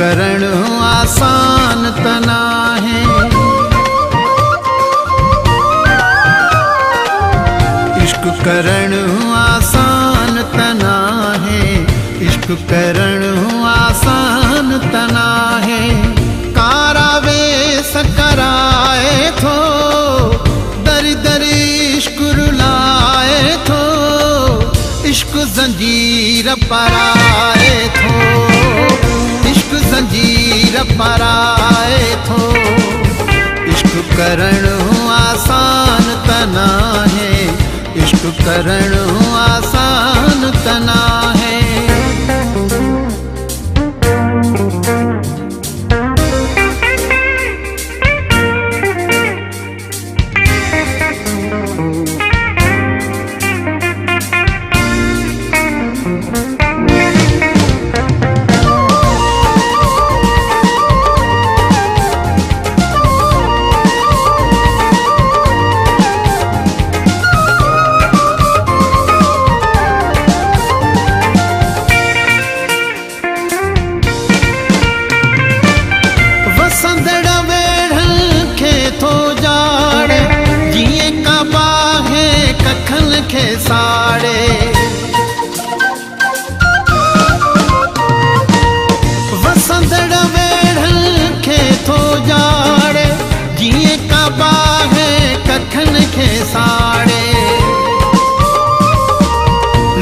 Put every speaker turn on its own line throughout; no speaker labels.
करण आसान त नाहे। इश्क करण आसान त नाहे, इश्क करण आसान त नाहे। कारावे सकराए थो, दरी दरी इश्क रुलाए थो। इश्क जंजीर पराए थो, इश्क जंजीर पराए थो। इश्क करण आसान त नाहे, इश्क करण आसान त नाहे। साड़े वसंदड़ वेढ़न खे थो जाड़े, जीअं कबा है कखन खे साड़े।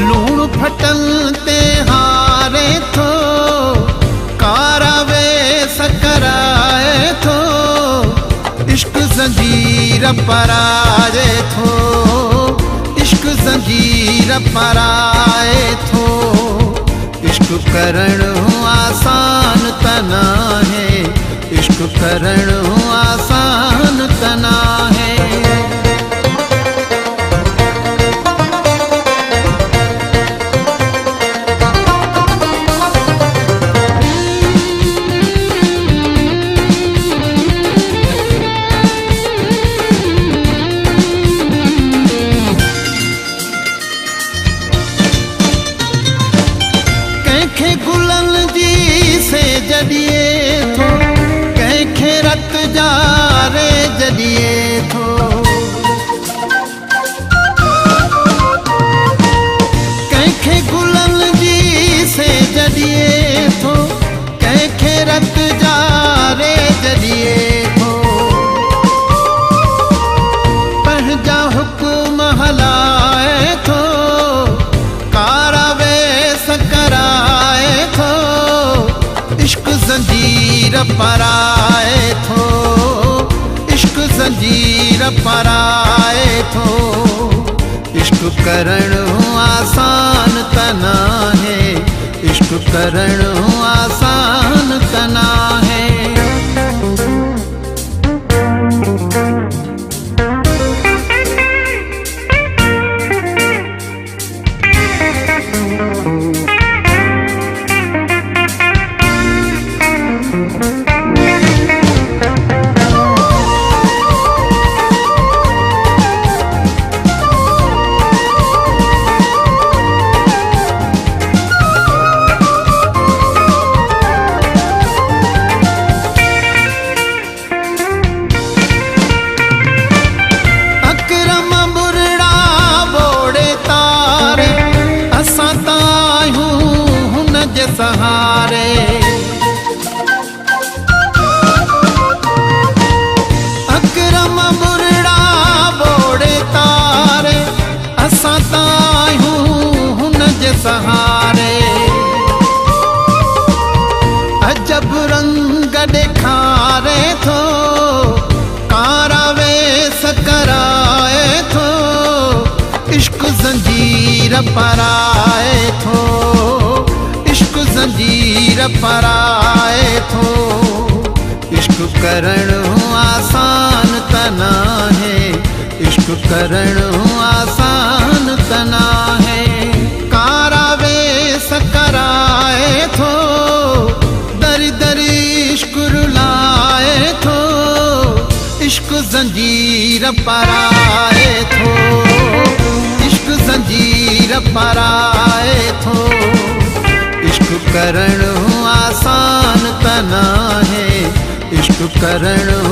लूण फटल ते हारे थो, कारावे सकराए थो। इश्क जंजीर पराए थो, इश्क जंजीर पराए थो। इश्क करण आसान त नाहे, इश्क करण आसान त नाहे। गुलन जी से जॾिए थो, कंहिंखे रत जारे जॾिए थो। कंहिंखे गुलन जी से जॾिए थो, कंहिंखे रत जारे जॾिए थो। पंहिंजा हुकुम हलाए थो, कारावे सकराए थो। इश्क जंजीर पराए थो, इश्क जंजीर पराए थो। इश्क करण आसान त नाहे, इश्क करण आसान त नाहे। सहारे अकरम बुरड़ा बोड़े तारे, असां तायूं हुन जे सहारे। अजब रंग ॾेखारे थो, कारावे सकराए थो। इश्क जंजीर पराए थो, इश्क जंजीर पराए थो। इश्क करण आसान त नाहे, इश्क करण आसान त नाहे। कारावे सकराए थो, दरी दरी इश्क रुलाए थो। इश्क जंजीर पराए थो, इश्क जंजीर पराए थो। इश्क करण आसान त करण